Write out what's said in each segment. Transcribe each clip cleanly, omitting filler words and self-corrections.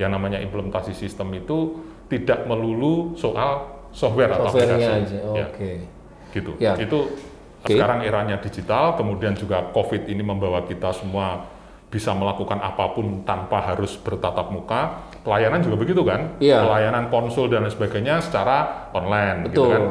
yang namanya implementasi sistem itu tidak melulu soal software atau softwarenya aplikasi. aja. Ya, Oke. gitu. Ya. Itu sekarang eranya digital, kemudian juga COVID ini membawa kita semua bisa melakukan apapun tanpa harus bertatap muka. Pelayanan juga begitu kan? Iya. Pelayanan konsul dan lain sebagainya secara online. Betul. Gitu kan?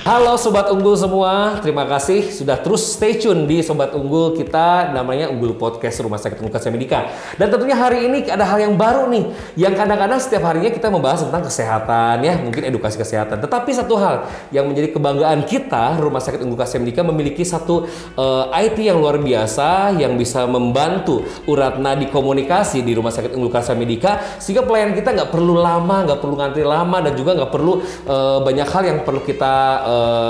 Halo Sobat Unggul semua, terima kasih sudah terus stay tune di Sobat Unggul kita, namanya Unggul Podcast Rumah Sakit Unggul Kasih Medika. Dan tentunya hari ini ada hal yang baru nih, yang kadang-kadang setiap harinya kita membahas tentang kesehatan ya, mungkin edukasi kesehatan. Tetapi satu hal yang menjadi kebanggaan kita, Rumah Sakit Unggul Kasih Medika memiliki satu IT yang luar biasa yang bisa membantu urat nadi komunikasi di Rumah Sakit Unggul Kasih Medika, sehingga pelayanan kita nggak perlu lama, nggak perlu ngantri lama, dan juga nggak perlu banyak hal yang perlu kita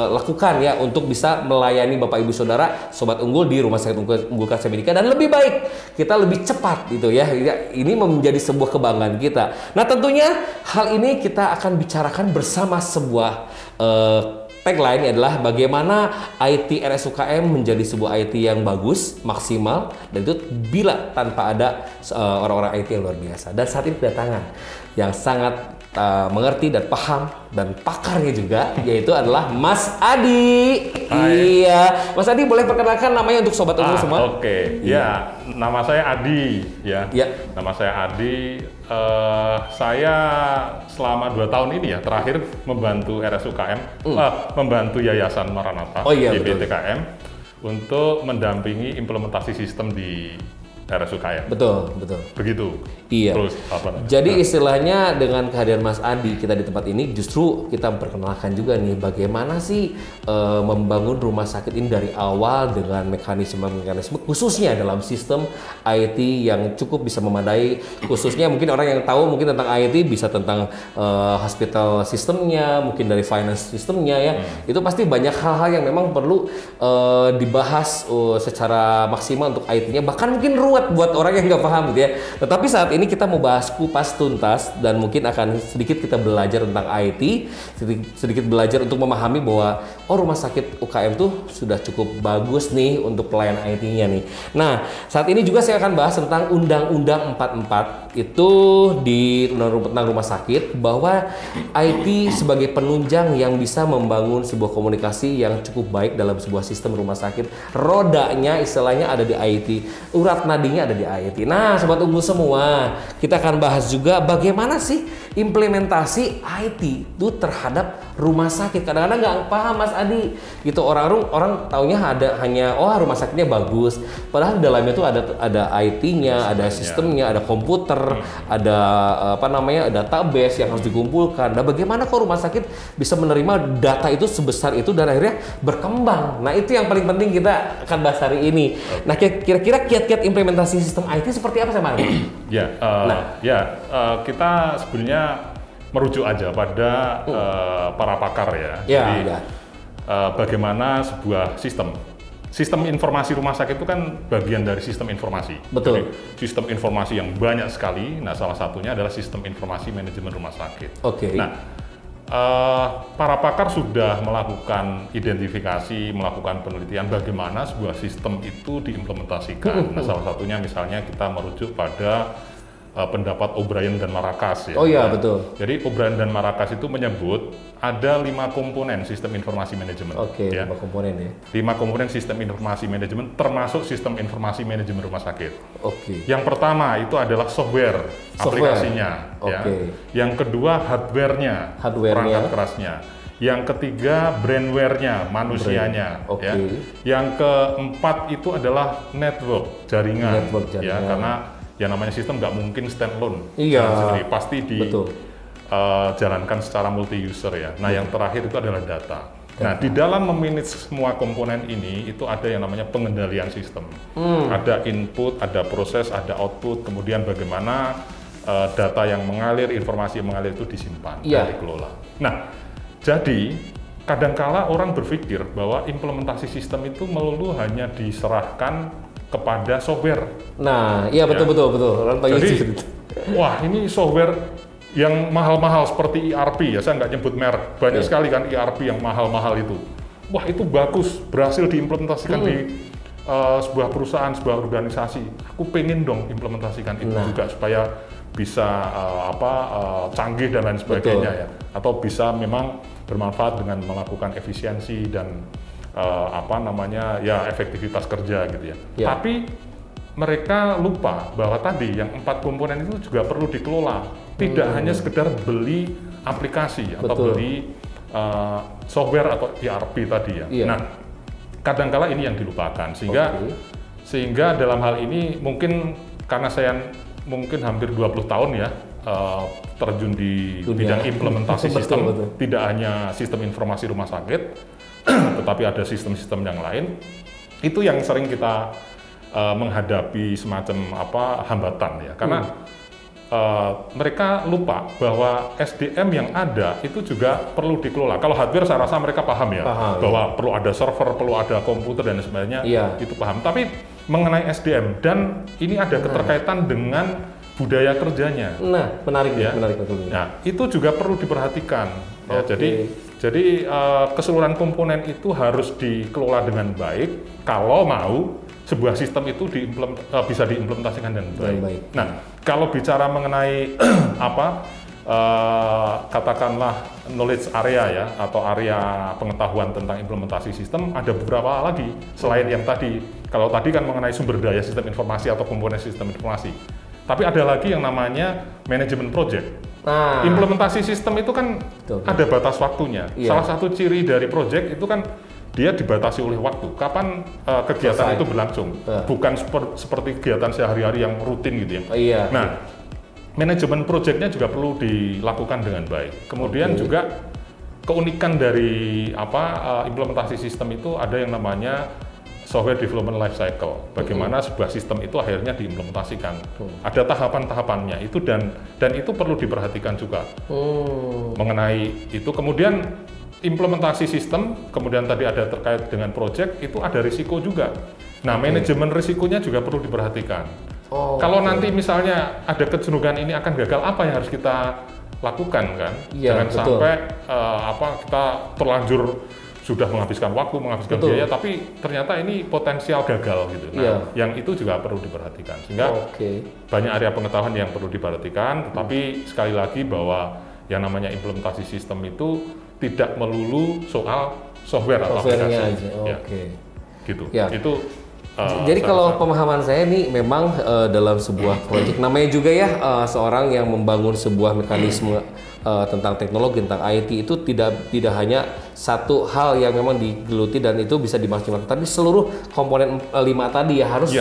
lakukan ya untuk bisa melayani Bapak Ibu Saudara Sobat Unggul di Rumah Sakit Unggul Kasih Medika, dan lebih baik kita lebih cepat gitu ya. Ini menjadi sebuah kebanggaan kita. Nah, tentunya hal ini kita akan bicarakan bersama sebuah tagline adalah bagaimana IT RSUKM menjadi sebuah IT yang bagus, maksimal, dan itu bila tanpa ada orang-orang IT yang luar biasa. Dan saat ini kedatangan yang sangat mengerti dan paham dan pakarnya juga, yaitu adalah Mas Adi. Hai. Iya, Mas Adi boleh perkenalkan namanya untuk Sobat Unggul semua? Oke. Iya. Ya, nama saya Adi ya. Iya. Nama saya Adi. Saya selama 2 tahun ini ya terakhir membantu RSUKM, membantu Yayasan Maranatha di betul. BTKM untuk mendampingi implementasi sistem di RSUKM. Betul. Begitu. Iya. Terus apa? Jadi istilahnya dengan kehadiran Mas Adi kita di tempat ini, justru kita memperkenalkan juga nih bagaimana sih membangun rumah sakit ini dari awal dengan mekanisme khususnya dalam sistem IT yang cukup bisa memadai. Khususnya mungkin orang yang tahu mungkin tentang IT bisa tentang hospital sistemnya, mungkin dari finance sistemnya ya. Itu pasti banyak hal-hal yang memang perlu dibahas secara maksimal untuk IT-nya, bahkan mungkin ruwet buat orang yang nggak paham gitu ya. Tetapi saat ini kita mau bahas kupas tuntas dan mungkin akan sedikit kita belajar tentang IT, sedikit belajar untuk memahami bahwa rumah sakit UKM tuh sudah cukup bagus nih untuk pelayanan IT-nya nih. Nah, saat ini juga saya akan bahas tentang Undang-Undang 44 itu di tentang rumah sakit, bahwa IT sebagai penunjang yang bisa membangun sebuah komunikasi yang cukup baik dalam sebuah sistem rumah sakit. Rodanya istilahnya ada di IT, urat nadinya ada di IT. Nah, Sobat Unggul semua, kita akan bahas juga bagaimana sih implementasi IT itu terhadap rumah sakit. Kadang-kadang nggak paham Mas Adi gitu, orang taunya hanya rumah sakitnya bagus, padahal di dalamnya tuh ada IT-nya, ada sistemnya, ada komputer, ada database yang harus dikumpulkan. Nah, bagaimana kok rumah sakit bisa menerima data itu sebesar itu dan akhirnya berkembang. Nah, itu yang paling penting kita akan bahas hari ini. Nah, kira-kira kiat-kiat implementasi sistem IT seperti apa sih, Mas? Kita sebenarnya merujuk aja pada para pakar ya. Jadi bagaimana sebuah sistem informasi rumah sakit itu kan bagian dari sistem informasi. Betul. Jadi, sistem informasi yang banyak sekali. Nah, salah satunya adalah sistem informasi manajemen rumah sakit. Oke. Nah, para pakar sudah melakukan identifikasi, melakukan penelitian bagaimana sebuah sistem itu diimplementasikan. Nah, salah satunya misalnya kita merujuk pada pendapat O'Brien dan Maracas ya. Oh iya, betul. Jadi O'Brien dan Maracas itu menyebut ada 5 komponen sistem informasi manajemen. Oke, ya. 5 komponen ya. 5 komponen sistem informasi manajemen termasuk sistem informasi manajemen rumah sakit. Oke. Yang pertama itu adalah software. Aplikasinya. Oke. Ya. Yang kedua hardware-nya, perangkat kerasnya. Yang ketiga brandware-nya, manusianya. Oke. Ya. Yang keempat itu adalah network, jaringan. Ya, karena yang namanya sistem nggak mungkin standalone. Iya. Pasti dijalankan secara multi user ya. Nah, yang terakhir itu adalah data. Nah, di dalam memanage semua komponen ini itu ada yang namanya pengendalian sistem. Ada input, ada proses, ada output, kemudian bagaimana data yang mengalir, informasi yang mengalir itu disimpan dan dikelola. Nah, jadi kadangkala orang berpikir bahwa implementasi sistem itu melulu hanya diserahkan kepada software. Nah, iya betul. Orang tahu Jadi, wah ini software yang mahal-mahal seperti ERP ya, saya nggak nyebut merek. Banyak sekali kan ERP yang mahal-mahal itu. Wah itu bagus, berhasil diimplementasikan di sebuah perusahaan, sebuah organisasi. Aku pengen dong implementasikan itu juga supaya bisa canggih dan lain sebagainya ya. Atau bisa memang bermanfaat dengan melakukan efisiensi dan efektivitas kerja gitu ya. Tapi mereka lupa bahwa tadi yang 4 komponen itu juga perlu dikelola. Tidak hanya sekedar beli aplikasi atau beli software atau ERP tadi ya. Nah, kadangkala ini yang dilupakan sehingga dalam hal ini mungkin karena saya mungkin hampir 20 tahun ya terjun di bidang implementasi sistem, tidak hanya sistem informasi rumah sakit, tetapi ada sistem-sistem yang lain. Itu yang sering kita menghadapi semacam hambatan ya, karena mereka lupa bahwa SDM yang ada itu juga perlu dikelola. Kalau hardware saya rasa mereka paham ya, bahwa perlu ada server, perlu ada komputer dan sebagainya, itu paham. Tapi mengenai SDM dan ini ada keterkaitan dengan budaya kerjanya. Nah, menarik ya. Nah, itu juga perlu diperhatikan. Ya, jadi keseluruhan komponen itu harus dikelola dengan baik kalau mau sebuah sistem itu bisa diimplementasikan dengan baik. Nah, kalau bicara mengenai katakanlah knowledge area ya, atau area pengetahuan tentang implementasi sistem, ada beberapa lagi selain yang tadi. Kalau tadi kan mengenai sumber daya sistem informasi atau komponen sistem informasi. Tapi ada lagi yang namanya manajemen project. Implementasi sistem itu kan ada batas waktunya. Salah satu ciri dari project itu kan dia dibatasi oleh waktu. Kapan kegiatan itu berlangsung? Bukan seperti kegiatan sehari-hari yang rutin gitu ya. Nah, manajemen projectnya juga perlu dilakukan dengan baik. Kemudian juga keunikan dari implementasi sistem itu ada yang namanya software development life cycle. Bagaimana sebuah sistem itu akhirnya diimplementasikan. Ada tahapan-tahapannya itu dan itu perlu diperhatikan juga mengenai itu. Kemudian implementasi sistem, kemudian tadi ada terkait dengan project, itu ada risiko juga. Nah, manajemen risikonya juga perlu diperhatikan. Kalau nanti misalnya ada kecenderungan ini akan gagal, apa yang harus kita lakukan kan? Jangan sampai kita terlanjur sudah menghabiskan waktu, menghabiskan biaya, tapi ternyata ini potensial gagal gitu. Nah, yang itu juga perlu diperhatikan. Sehingga banyak area pengetahuan yang perlu diperhatikan, tetapi sekali lagi bahwa yang namanya implementasi sistem itu tidak melulu soal software atau aplikasi. Gitu. Itu jadi kalau pemahaman saya nih memang dalam sebuah proyek, namanya juga ya seorang yang membangun sebuah mekanisme tentang teknologi, tentang IT itu tidak hanya satu hal yang memang digeluti dan itu bisa dimaksimalkan, tapi seluruh komponen 5 tadi ya harus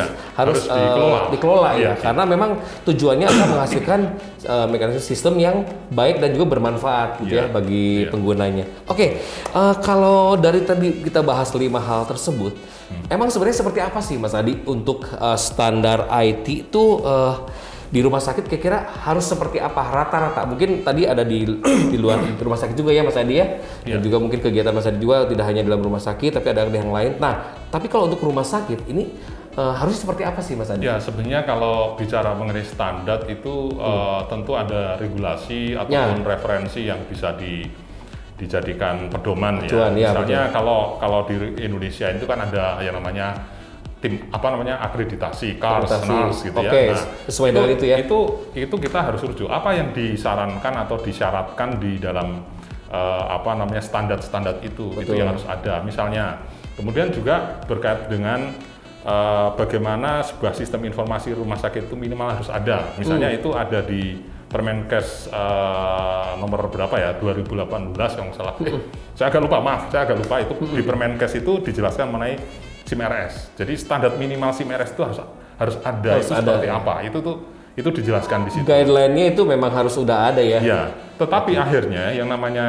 dikelola ya, karena memang tujuannya akan menghasilkan mekanisme sistem yang baik dan juga bermanfaat gitu ya bagi penggunanya. Kalau dari tadi kita bahas 5 hal tersebut, emang sebenarnya seperti apa sih Mas Adi untuk standar IT itu di rumah sakit kira-kira harus seperti apa rata-rata? Mungkin tadi ada di luar rumah sakit juga ya Mas Adi ya. Dan juga mungkin kegiatan Mas Adi juga tidak hanya dalam rumah sakit tapi ada yang lain. Nah, tapi kalau untuk rumah sakit ini harus seperti apa sih Mas Adi? Ya, sebenarnya kalau bicara mengenai standar itu tentu ada regulasi ataupun referensi yang bisa dijadikan pedoman ya. Misalnya kalau di Indonesia itu kan ada yang namanya akreditasi CARS, NARS gitu ya. Nah, sesuai dengan itu ya. Itu kita harus rujuk apa yang disarankan atau disyaratkan di dalam standar-standar itu yang harus ada. Misalnya, kemudian juga berkait dengan bagaimana sebuah sistem informasi rumah sakit itu minimal harus ada. Misalnya itu ada di Permenkes nomor berapa ya, 2018 kalau nggak salah. Saya agak lupa itu di Permenkes itu dijelaskan mengenai SIM RS. Jadi standar minimal SIM RS itu harus ada. Seperti apa? Itu dijelaskan di situ. Guideline-nya itu memang harus sudah ada ya. Ya, tetapi akhirnya yang namanya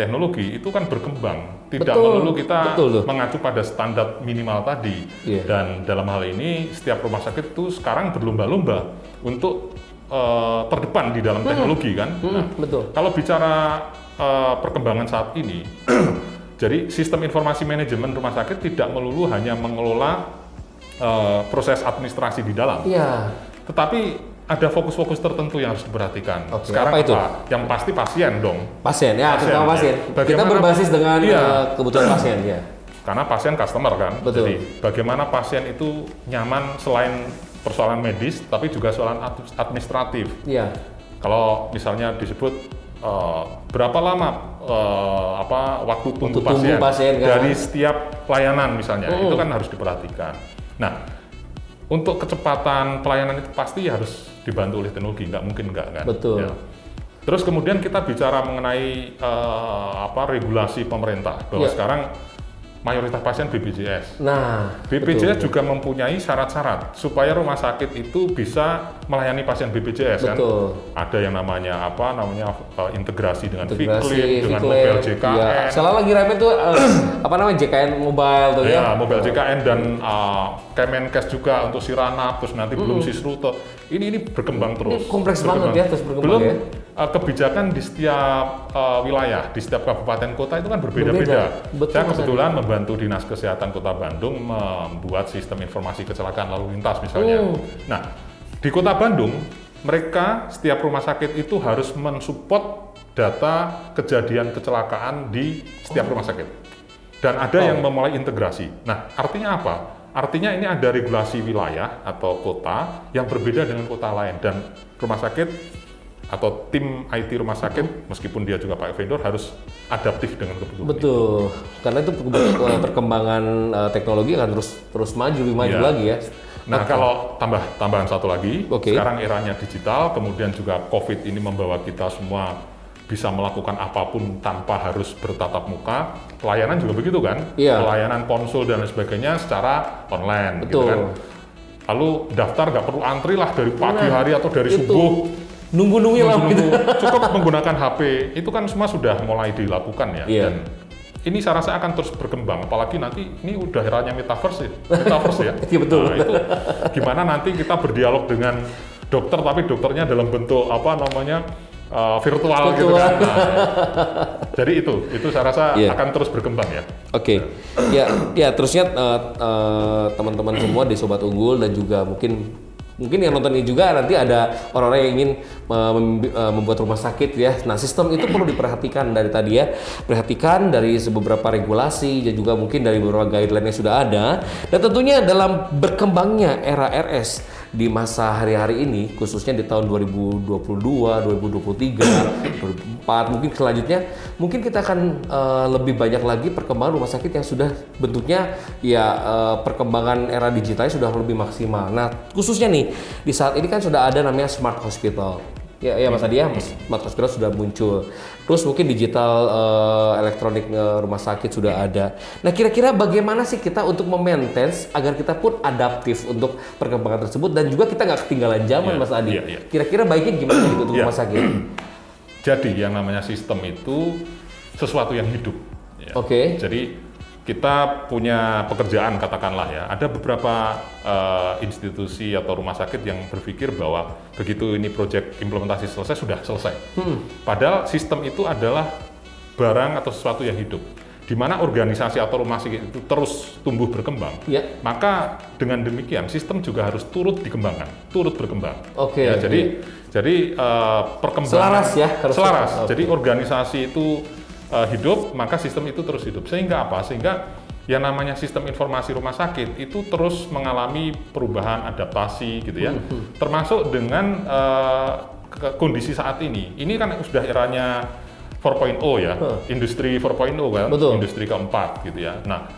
teknologi itu kan berkembang. Tidak melulu kita mengacu pada standar minimal tadi. Dan dalam hal ini setiap rumah sakit itu sekarang berlomba-lomba untuk terdepan di dalam teknologi kan. Nah, kalau bicara perkembangan saat ini, Jadi sistem informasi manajemen rumah sakit tidak melulu hanya mengelola proses administrasi di dalam, tetapi ada fokus-fokus tertentu yang harus diperhatikan. Sekarang apa itu? Yang pasti pasien dong. Pasien, terutama pasien. Kita berbasis dengan kebutuhan pasien, ya. Karena pasien customer kan. Betul. Jadi bagaimana pasien itu nyaman selain persoalan medis, tapi juga soalan administratif. Iya. Kalau misalnya disebut berapa lama waktu tunggu pasien kan? Dari setiap pelayanan misalnya, itu kan harus diperhatikan. Nah, untuk kecepatan pelayanan itu pasti harus dibantu oleh teknologi, nggak mungkin nggak kan? Betul. Ya. Terus kemudian kita bicara mengenai regulasi pemerintah bahwa sekarang mayoritas pasien BPJS. Nah, BPJS juga mempunyai syarat-syarat supaya rumah sakit itu bisa melayani pasien BPJS kan. Ada yang namanya integrasi dengan Viclip, dengan Mobile JKN. Ya. Salah lagi rame tuh JKN Mobile tuh ya. Mobile JKN dan Kemenkes juga untuk Siranap, terus nanti belum Sisruto. Ini berkembang terus. Ini kompleks banget ya, terus berkembang ya. Kebijakan di setiap wilayah, di setiap kabupaten kota itu kan berbeda-beda. Saya kebetulan membantu Dinas Kesehatan Kota Bandung membuat sistem informasi kecelakaan lalu lintas misalnya. Nah, di Kota Bandung, mereka setiap rumah sakit itu harus mensupport data kejadian kecelakaan di setiap rumah sakit. Dan ada yang memulai integrasi. Nah, artinya apa? Artinya ini ada regulasi wilayah atau kota yang berbeda dengan kota lain. Dan rumah sakit atau tim IT rumah sakit, meskipun dia juga pakai vendor, harus adaptif dengan kebutuhan. Betul, karena itu perkembangan teknologi akan terus maju, lebih maju lagi ya. Nah, kalau tambahan satu lagi, sekarang eranya digital, kemudian juga COVID ini membawa kita semua bisa melakukan apapun tanpa harus bertatap muka. Pelayanan juga begitu kan? Pelayanan konsul dan sebagainya secara online. Betul. Gitu kan? Lalu daftar nggak perlu antri lah dari pagi hari atau dari subuh. Nunggu lah gitu. Cukup menggunakan HP, itu kan semua sudah mulai dilakukan ya. Dan ini saya rasa akan terus berkembang, apalagi nanti ini udah eranya metaverse ya. Iya betul. Nah, itu gimana nanti kita berdialog dengan dokter, tapi dokternya dalam bentuk virtual gitu kan. Nah, jadi itu saya rasa akan terus berkembang ya. Terusnya teman-teman semua di Sobat Unggul dan juga mungkin yang nonton ini juga nanti ada orang-orang yang ingin membuat rumah sakit ya. Nah, sistem itu perlu diperhatikan dari tadi ya. Perhatikan dari beberapa regulasi dan juga mungkin dari beberapa guideline yang sudah ada. Dan tentunya dalam berkembangnya era RS di masa hari-hari ini, khususnya di tahun 2022, 2023, 2024, mungkin selanjutnya, mungkin kita akan lebih banyak lagi perkembangan rumah sakit yang sudah bentuknya perkembangan era digitalnya sudah lebih maksimal. Nah, khususnya nih di saat ini kan sudah ada namanya Smart Hospital. Ya Mas Adi ya, Smart Hospital sudah muncul. Terus mungkin digital elektronik rumah sakit sudah ada. Nah, kira-kira bagaimana sih kita untuk memaintain agar kita pun adaptif untuk perkembangan tersebut dan juga kita nggak ketinggalan zaman, Mas Adi. Kira-kira baiknya gimana gitu untuk rumah sakit? Jadi yang namanya sistem itu sesuatu yang hidup. Jadi kita punya pekerjaan katakanlah ya, ada beberapa institusi atau rumah sakit yang berpikir bahwa begitu ini proyek implementasi selesai, sudah selesai. Padahal sistem itu adalah barang atau sesuatu yang hidup, di mana organisasi atau rumah sakit itu terus tumbuh berkembang. Maka dengan demikian sistem juga harus turut dikembangkan, turut berkembang. Jadi perkembangan selaras. Jadi organisasi itu hidup, maka sistem itu terus hidup. Sehingga apa? Sehingga yang namanya sistem informasi rumah sakit itu terus mengalami perubahan, adaptasi gitu ya. Termasuk dengan kondisi saat ini. Ini kan sudah eranya 4.0 ya, industri 4.0 kan, industri keempat gitu ya. Nah,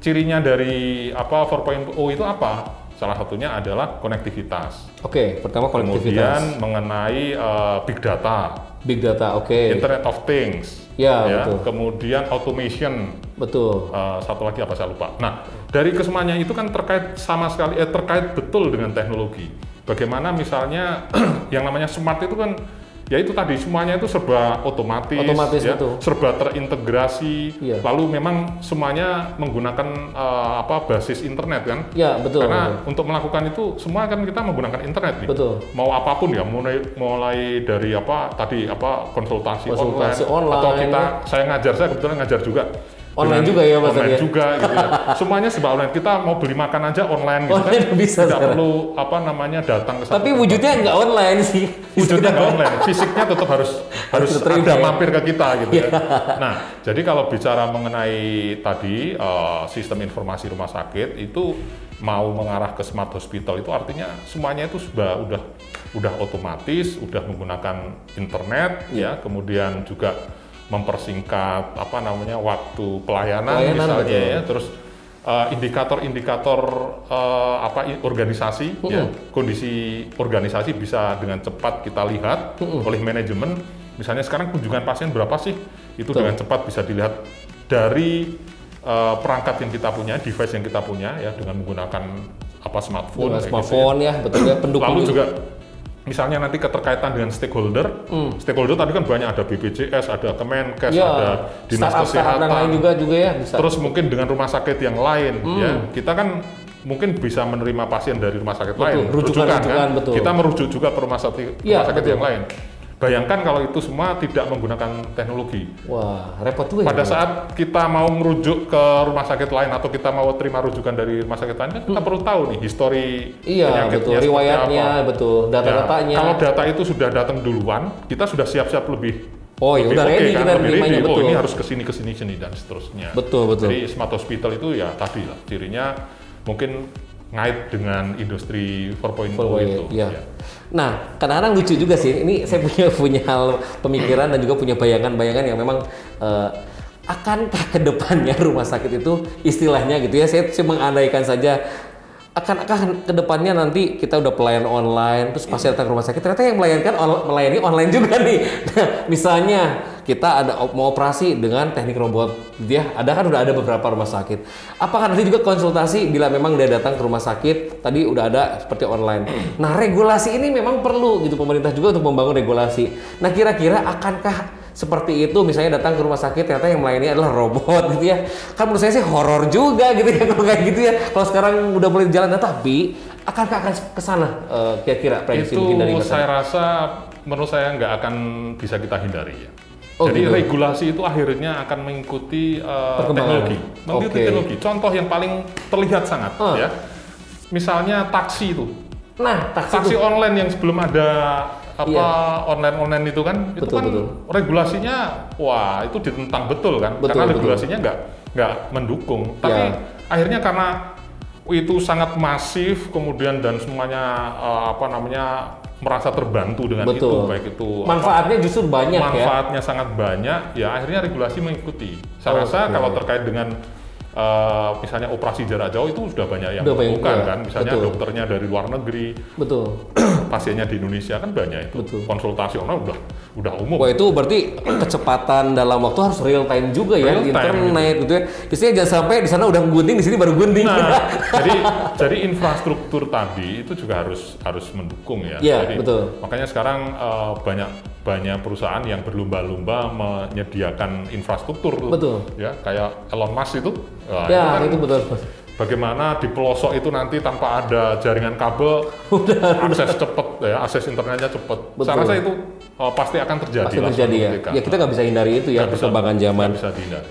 cirinya dari 4.0 itu apa? Salah satunya adalah konektivitas. Pertama konektivitas. Kemudian mengenai big data. Internet of Things. Betul. Kemudian automation. Betul. Satu lagi apa saya lupa. Nah, dari kesemuanya itu kan terkait terkait betul dengan teknologi. Bagaimana misalnya yang namanya smart itu kan ya itu tadi semuanya itu serba otomatis ya, serba terintegrasi. Lalu memang semuanya menggunakan basis internet kan? Karena untuk melakukan itu semua kan kita menggunakan internet nih. Mau apapun ya, mulai dari konsultasi online atau saya kebetulan ngajar juga. Online juga ya Mas online ya? juga gitu ya. Semuanya serba online. Kita mau beli makan aja online gitu Online kan. bisa Tidak sekarang. perlu datang ke satu Tapi tempat. wujudnya nggak online sih. Wujudnya nggak online, fisiknya tetap harus diterima ada ya. mampir ke kita gitu ya. Nah, jadi kalau bicara mengenai tadi sistem informasi rumah sakit itu mau mengarah ke smart hospital itu artinya semuanya itu udah otomatis, udah menggunakan internet ya, kemudian juga mempersingkat waktu pelayanan misalnya betul. ya, terus indikator-indikator organisasi ya, kondisi organisasi bisa dengan cepat kita lihat oleh manajemen. Misalnya sekarang kunjungan pasien berapa sih, itu dengan cepat bisa dilihat dari perangkat yang kita punya, device yang kita punya ya, dengan menggunakan smartphone. Dengan smartphone ya, betul ya, pendukung. Lalu itu. juga misalnya nanti keterkaitan dengan stakeholder, stakeholder tadi kan banyak, ada BPJS, ada Kemenkes, ya, ada Dinas Kesehatan, yang lain juga ya bisa. terus mungkin dengan rumah sakit yang lain, ya kita kan mungkin bisa menerima pasien dari rumah sakit lain, rujukan kan? betul. Kita merujuk juga ke rumah sakit yang lain. Bayangkan kalau itu semua tidak menggunakan teknologi. Wah, repot juga ya. Pada saat kita mau merujuk ke rumah sakit lain atau kita mau terima rujukan dari rumah sakit lain, kan kita perlu tahu nih histori penyakitnya, betul, riwayatnya, betul, data-datanya. Kalau data itu sudah datang duluan, kita sudah siap-siap lebih. Oh ya, udah ready kan? kita nerimanya, betul. Ini harus kesini dan seterusnya. Betul. Jadi smart hospital itu ya tadi lah, cirinya mungkin ngait dengan industri 4.0 itu. Ya. Nah, kadang-kadang lucu juga sih. Ini saya punya hal pemikiran dan juga punya bayangan-bayangan yang memang akankah ke depannya rumah sakit itu istilahnya gitu ya. Saya mengandaikan saja akan kedepannya nanti kita udah pelayan online, terus pasien datang ke rumah sakit ternyata yang melayani online juga nih. Nah, misalnya kita mau operasi dengan teknik robot, gitu ya. Udah ada beberapa rumah sakit. Apakah nanti juga konsultasi bila memang dia datang ke rumah sakit tadi udah ada seperti online. Nah, regulasi ini memang perlu gitu, pemerintah juga untuk membangun regulasi. Nah, kira-kira akankah seperti itu, misalnya datang ke rumah sakit ternyata yang melayani adalah robot gitu ya. Kan menurut saya sih horor juga gitu ya kalau kayak gitu ya. Kalau sekarang udah mulai jalan, tapi akankah akan ke sana kira-kira prediksi mungkin dari Itu saya rasa menurut saya nggak akan bisa kita hindari ya. Oh, jadi gitu. regulasi itu akhirnya akan mengikuti teknologi. Teknologi. Contoh yang paling terlihat sangat ya. Misalnya taksi itu. Nah, taksi online yang sebelum ada online itu kan, betul. Regulasinya itu ditentang betul kan, karena regulasinya nggak mendukung. Tapi akhirnya karena itu sangat masif kemudian dan semuanya merasa terbantu dengan itu, baik itu manfaatnya justru banyak, manfaatnya sangat banyak ya, akhirnya regulasi mengikuti. Saya rasa kalau terkait dengan misalnya operasi jarak jauh itu sudah banyak yang melakukan kan, misalnya dokternya dari luar negeri, pasiennya di Indonesia kan banyak itu, konsultasi online udah umum. Wah, itu berarti kecepatan dalam waktu harus real time juga ya, di internet gitu ya. Istilahnya jangan sampai di sana udah gunting, di sini baru gunting. Nah, jadi infrastruktur tadi itu juga harus mendukung ya. Iya, betul. Makanya sekarang banyak perusahaan yang berlomba-lomba menyediakan infrastruktur, ya kayak Elon Musk itu. Itu betul. Bagaimana di pelosok itu nanti tanpa ada jaringan kabel, akses cepat ya, akses internetnya cepat. Saya rasa itu pasti akan terjadi. Pasti terjadi ya. Ya kita nggak bisa hindari itu ya, perkembangan zaman.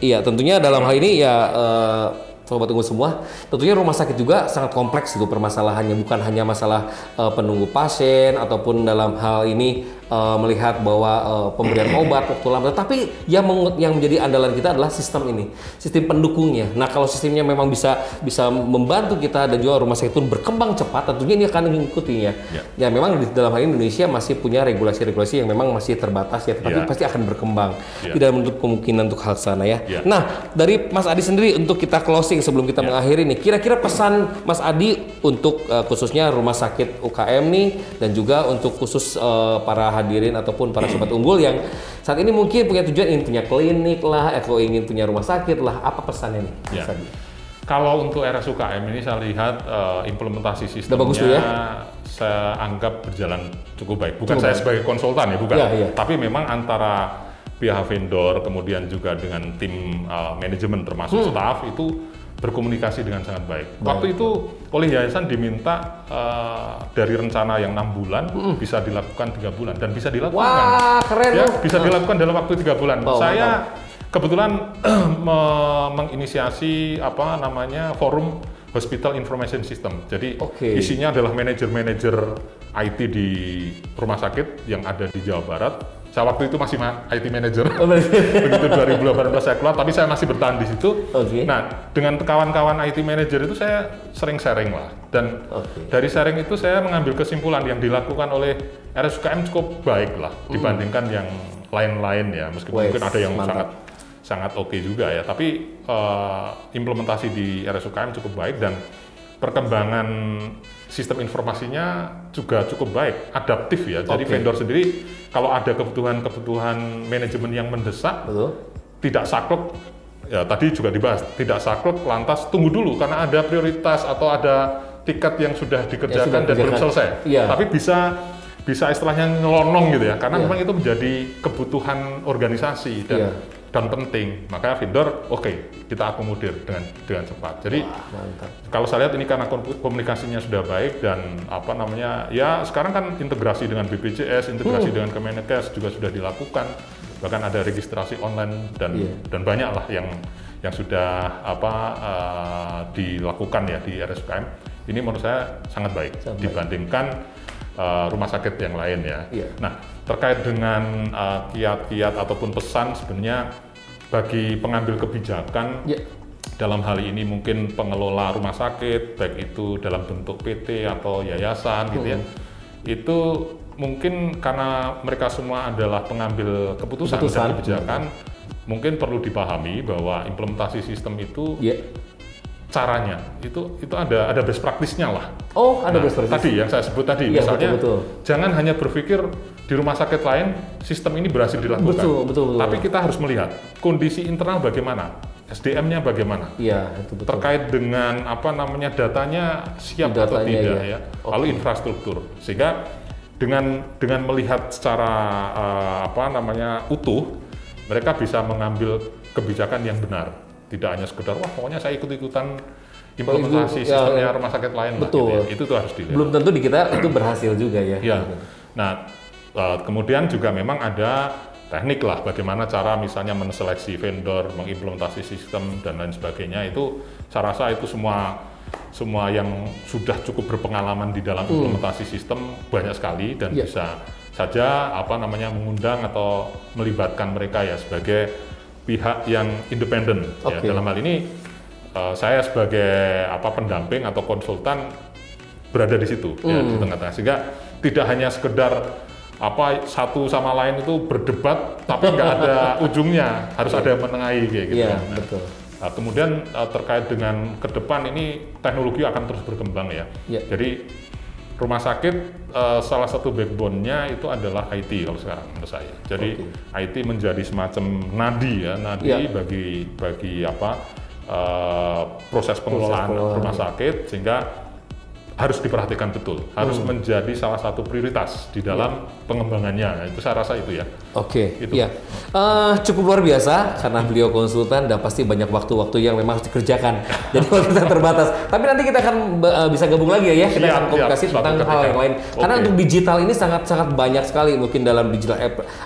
Iya, tentunya dalam hal ini ya. Sobat Unggul semua, tentunya rumah sakit juga sangat kompleks gitu permasalahannya, bukan hanya masalah penunggu pasien ataupun dalam hal ini melihat bahwa pemberian obat waktu lama, tapi yang menjadi andalan kita adalah sistem ini, sistem pendukungnya. Nah, kalau sistemnya memang bisa membantu kita dan juga rumah sakit pun berkembang cepat, tentunya ini akan mengikutinya. Ya memang di dalam hal ini Indonesia masih punya regulasi-regulasi yang memang masih terbatas ya, tapi pasti akan berkembang. Tidak menutup kemungkinan untuk hal sana ya. Nah, dari Mas Adi sendiri untuk kita closing sebelum kita mengakhiri nih, kira-kira pesan Mas Adi untuk khususnya rumah sakit UKM nih dan juga untuk khusus para hadirin ataupun para sobat unggul yang saat ini mungkin punya tujuan ingin punya klinik lah atau ingin punya rumah sakit lah, apa pesannya nih Mas Adi? Kalau untuk RSUKM ini saya lihat implementasi sistemnya bagus tuh ya? Saya anggap berjalan cukup baik. Bukan saya sebagai konsultan ya, bukan. Tapi memang antara pihak vendor kemudian juga dengan tim manajemen termasuk staf itu berkomunikasi dengan sangat baik. Waktu itu oleh yayasan diminta dari rencana yang 6 bulan bisa dilakukan 3 bulan dan bisa dilakukan. Wah, keren ya, bisa dilakukan dalam waktu 3 bulan. Saya kebetulan menginisiasi apa namanya forum Hospital Information System. Jadi isinya adalah manajer-manajer IT di rumah sakit yang ada di Jawa Barat. Saya waktu itu masih IT manager. Begitu 2018 saya keluar, tapi saya masih bertahan di situ. Nah, dengan kawan-kawan IT manager itu saya sering sharing lah. Dan dari sharing itu saya mengambil kesimpulan yang dilakukan oleh RSUKM cukup baik lah dibandingkan yang lain-lain ya. Meskipun mungkin ada yang sangat oke juga ya. Tapi implementasi di RSUKM cukup baik dan perkembangan sistem informasinya juga cukup baik, adaptif ya. Jadi vendor sendiri kalau ada kebutuhan manajemen yang mendesak, tidak saklek, ya tadi juga dibahas, tidak saklek lantas tunggu dulu karena ada prioritas atau ada tiket yang sudah dikerjakan dan belum selesai. Tapi bisa istilahnya ngelonong gitu ya, karena memang itu menjadi kebutuhan organisasi dan penting, maka vendor kita akomodir dengan cepat. Jadi kalau saya lihat ini karena komunikasinya sudah baik dan apa namanya ya sekarang kan integrasi dengan BPJS, integrasi dengan Kemenkes juga sudah dilakukan, bahkan ada registrasi online dan banyak lah yang sudah dilakukan ya di RSUKM. Ini menurut saya sangat baik dibandingkan rumah sakit yang lain ya. Nah, terkait dengan kiat-kiat ataupun pesan sebenarnya bagi pengambil kebijakan dalam hal ini mungkin pengelola rumah sakit, baik itu dalam bentuk PT atau yayasan gitu ya, itu mungkin karena mereka semua adalah pengambil keputusan dan kebijakan, mungkin perlu dipahami bahwa implementasi sistem itu caranya itu ada best practice-nya lah. Ada best practice. Tadi yang saya sebut tadi, misalnya jangan hanya berpikir di rumah sakit lain sistem ini berhasil dilakukan. Betul. Tapi kita harus melihat kondisi internal bagaimana, SDM-nya bagaimana. Itu betul. Terkait dengan apa namanya datanya siap atau tidak ya. Lalu infrastruktur. Sehingga dengan melihat secara utuh, mereka bisa mengambil kebijakan yang benar. Tidak hanya sekedar pokoknya saya ikut-ikutan implementasi sistemnya rumah sakit lain lah, gitu ya. Itu tuh harus dilihat. Belum tentu di kita itu berhasil juga ya. Nah, kemudian juga memang ada teknik lah bagaimana cara misalnya menseleksi vendor, mengimplementasi sistem dan lain sebagainya. Itu saya rasa itu semua yang sudah cukup berpengalaman di dalam implementasi sistem banyak sekali dan bisa saja mengundang atau melibatkan mereka ya sebagai pihak yang independen. Ya, dalam hal ini saya sebagai pendamping atau konsultan berada di situ ya, di tengah-tengah, sehingga tidak hanya sekedar satu sama lain itu berdebat tapi nggak ada ujungnya, harus ada yang menengahi kayak gitu. Nah, kemudian terkait dengan ke depan ini teknologi akan terus berkembang ya. Jadi rumah sakit salah satu backbone-nya itu adalah IT kalau sekarang menurut saya. Jadi IT menjadi semacam nadi bagi proses pengelolaan rumah sakit, sehingga harus diperhatikan betul, harus menjadi salah satu prioritas di dalam pengembangannya. Itu saya rasa itu ya. Cukup luar biasa karena beliau konsultan dan pasti banyak waktu-waktu yang memang harus dikerjakan. Jadi waktu kita terbatas. Tapi nanti kita akan bisa gabung lagi ya. Kita akan komunikasi tentang hal yang lain. Karena untuk digital ini sangat banyak sekali, mungkin dalam digital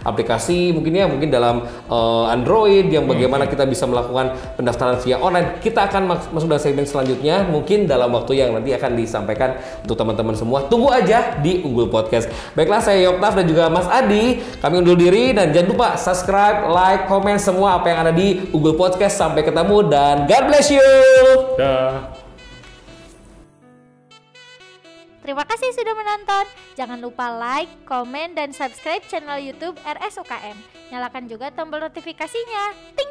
aplikasi, mungkin dalam Android yang bagaimana kita bisa melakukan pendaftaran via online. Kita akan masuk dalam segmen selanjutnya, mungkin dalam waktu yang nanti akan disampaikan untuk teman-teman semua. Tunggu aja di Unggul Podcast. Baiklah, saya Yoktaf dan juga Mas Adi. Kami undur diri dan jangan lupa subscribe, like, komen semua apa yang ada di Unggul Podcast. Sampai ketemu dan God bless you. Terima kasih sudah menonton. Jangan lupa like, komen, dan subscribe channel YouTube RSUKM. Nyalakan juga tombol notifikasinya. Ting!